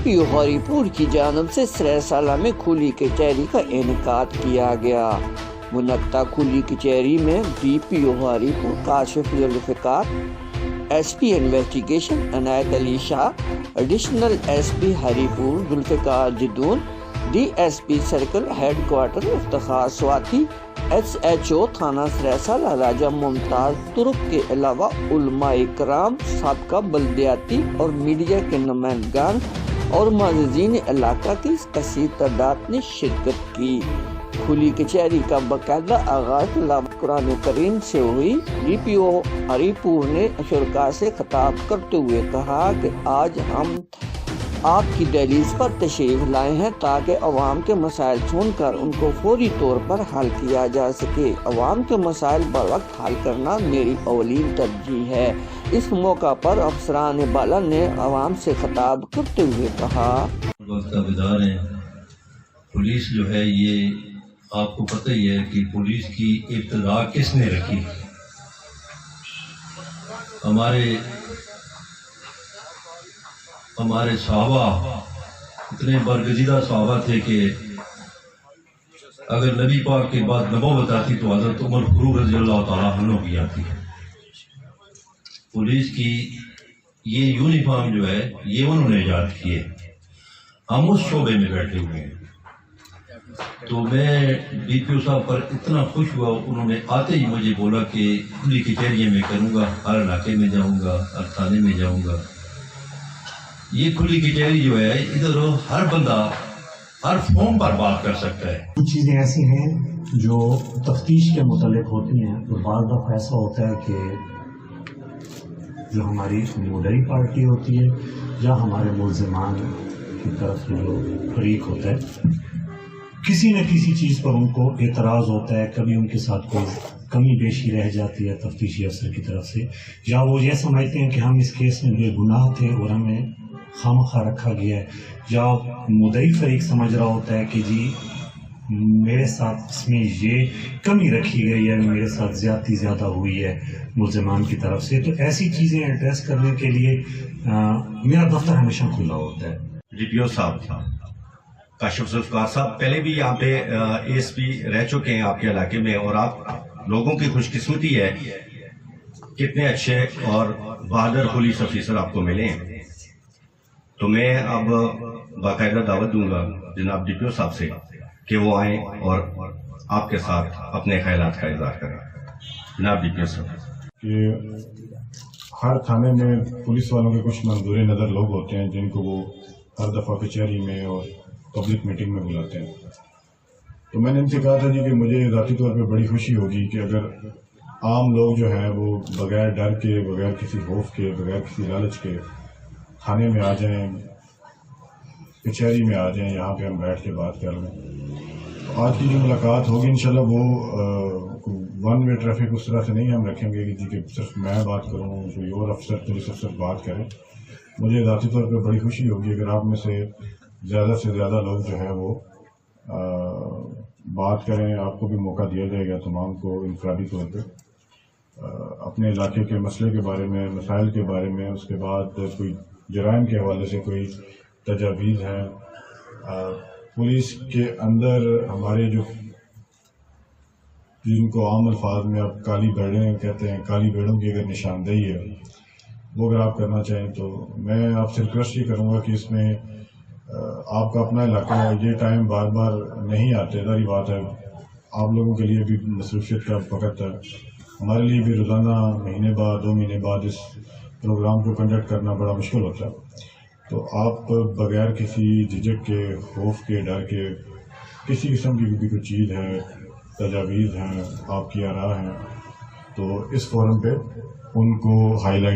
پی O ہری پور کی جانب سے سرہ سالہ میں کھلی کچہری کا انعقاد کیا گیا۔ منعقدہ کھلی کچہری میں D P O Haripur Kashif Zulfiqar, S P investigation Inayat Ali Shah, additional S P Haripur Zulfiqar Jadoon, D S P circle headquarter Iftikhar Swati, S H O تھانہ سرہ سالہ راجہ ممتاز ترک کے علاوہ علماء کرام، سابقہ بلدیاتی اور میڈیا کے نمائندگان اور معززین علاقہ کی کثیر تعداد نے شرکت کی۔ کھلی کچہری کا باقاعدہ آغاز تلاوت قرآن کریم سے ہوئی۔ ڈی پی او ہری پور نے شرکاء سے خطاب کرتے ہوئے کہا کہ آج ہم آپ کی دہلیز پر تشریف لائے ہیں تاکہ عوام کے مسائل سن کر ان کو فوری طور پر حل کیا جا سکے۔ عوام کے مسائل بروقت حل کرنا میری اولین ترجیح ہے۔ اس موقع پر افسران بالا نے عوام سے خطاب کرتے ہوئے کہا، پولیس جو ہے یہ آپ کو پتہ ہی ہے کہ پولیس کی ابتدا کس نے رکھی۔ ہمارے صحابہ اتنے برگزیدہ صحابہ تھے کہ اگر نبی پاک کے بعد نبوت آتی تو حضرت عمر فاروق رضی اللہ تعالیٰ عنہ کی آتی ہے۔ پولیس کی یہ یونیفارم جو ہے یہ انہوں نے ایجاد کی ہے، ہم اس شعبے میں بیٹھے ہوئے ہیں۔ تو میں ڈی پی او صاحب پر اتنا خوش ہوا، انہوں نے آتے ہی مجھے بولا کہ کھلی کچہری میں کروں گا، ہر علاقے میں جاؤں گا، ہر تھانے میں جاؤں گا۔ یہ کھلی کچہری جو ہے ادھر ہر بندہ ہر فارم پر بات کر سکتا ہے۔ کچھ چیزیں ایسی ہیں جو تفتیش کے متعلق ہوتی ہیں تو بعض دفعہ ایسا ہوتا ہے کہ جو ہماری مدعی پارٹی ہوتی ہے یا ہمارے ملزمان کی طرف سے جو فریق ہوتا ہے، کسی نہ کسی چیز پر ان کو اعتراض ہوتا ہے، کبھی ان کے ساتھ کوئی کمی بیشی رہ جاتی ہے تفتیشی افسر کی طرف سے، یا وہ یہ سمجھتے ہیں کہ ہم اس کیس میں بے گناہ تھے اور ہمیں خامخواہ رکھا گیا ہے، یا مدعی فریق سمجھ رہا ہوتا ہے کہ جی میرے ساتھ اس میں یہ کمی رکھی گئی ہے، میرے ساتھ زیادتی زیادہ ہوئی ہے ملزمان کی طرف سے۔ تو ایسی چیزیں ایڈریس کرنے کے لیے میرا دفتر ہمیشہ کھلا ہوتا ہے۔ ڈی پی او صاحب کاشف ذوالفقار صاحب پہلے بھی یہاں پہ اے ایس پی رہ چکے ہیں آپ کے علاقے میں، اور آپ لوگوں کی خوش قسمتی ہے کتنے اچھے اور بہادر پولیس افیسر آپ کو ملے ہیں۔ تو میں اب باقاعدہ دعوت دوں گا جناب ڈی پی او صاحب سے کہ وہ آئیں اور آپ کے ساتھ اپنے خیالات کا اظہار کریں۔ جناب ڈی پی او صاحب، کہ ہر تھانے میں پولیس والوں کے کچھ منظور نظر لوگ ہوتے ہیں جن کو وہ ہر دفعہ کچہری میں اور پبلک میٹنگ میں بلاتے ہیں۔ تو میں نے ان سے کہا تھا جی کہ مجھے ذاتی طور پہ بڑی خوشی ہوگی کہ اگر عام لوگ جو ہیں وہ بغیر ڈر کے، بغیر کسی خوف کے، بغیر کسی لالچ کے تھانے میں آ جائیں، کچہری میں آ جائیں، یہاں پہ ہم بیٹھ کے بات کر لیں۔ تو آج کی جو ملاقات ہوگی انشاءاللہ وہ ون وے ٹریفک اس طرح سے نہیں ہم رکھیں گے کہ جی کہ صرف میں بات کروں، کوئی اور افسر پولیس افسر بات کریں۔ مجھے ذاتی طور پہ بڑی خوشی ہوگی اگر آپ میں سے زیادہ لوگ جو ہے وہ بات کریں، آپ کو بھی موقع دیا جائے گا تمام کو انفرادی طور پہ اپنے علاقے کے مسئلے کے بارے میں، مسائل کے بارے میں، اس کے بعد کوئی جرائم کے حوالے سے کوئی تجاویز ہیں۔ پولیس کے اندر ہمارے جو جن کو عام الفاظ میں آپ کالی بیڑیں کہتے ہیں، کالی بیڑوں کی اگر نشاندہی ہے وہ اگر آپ کرنا چاہیں تو میں آپ سے ریکویسٹ یہ کروں گا کہ اس میں آپ کا اپنا علاقہ ہے، یہ ٹائم بار بار نہیں آتے، ظاہری بات ہے آپ لوگوں کے لیے بھی مصروفیت کا وقت ہے، ہمارے لیے بھی روزانہ مہینے بعد 2 مہینے بعد اس پروگرام کو کنڈکٹ کرنا بڑا مشکل ہوتا ہے۔ تو آپ بغیر کسی جھجک کے، خوف کے، ڈر کے، کسی قسم کی بھی کوئی چیز ہے، تجاویز ہیں، آپ کی آراء ہیں، تو اس فورم پہ ان کو ہائی لائٹ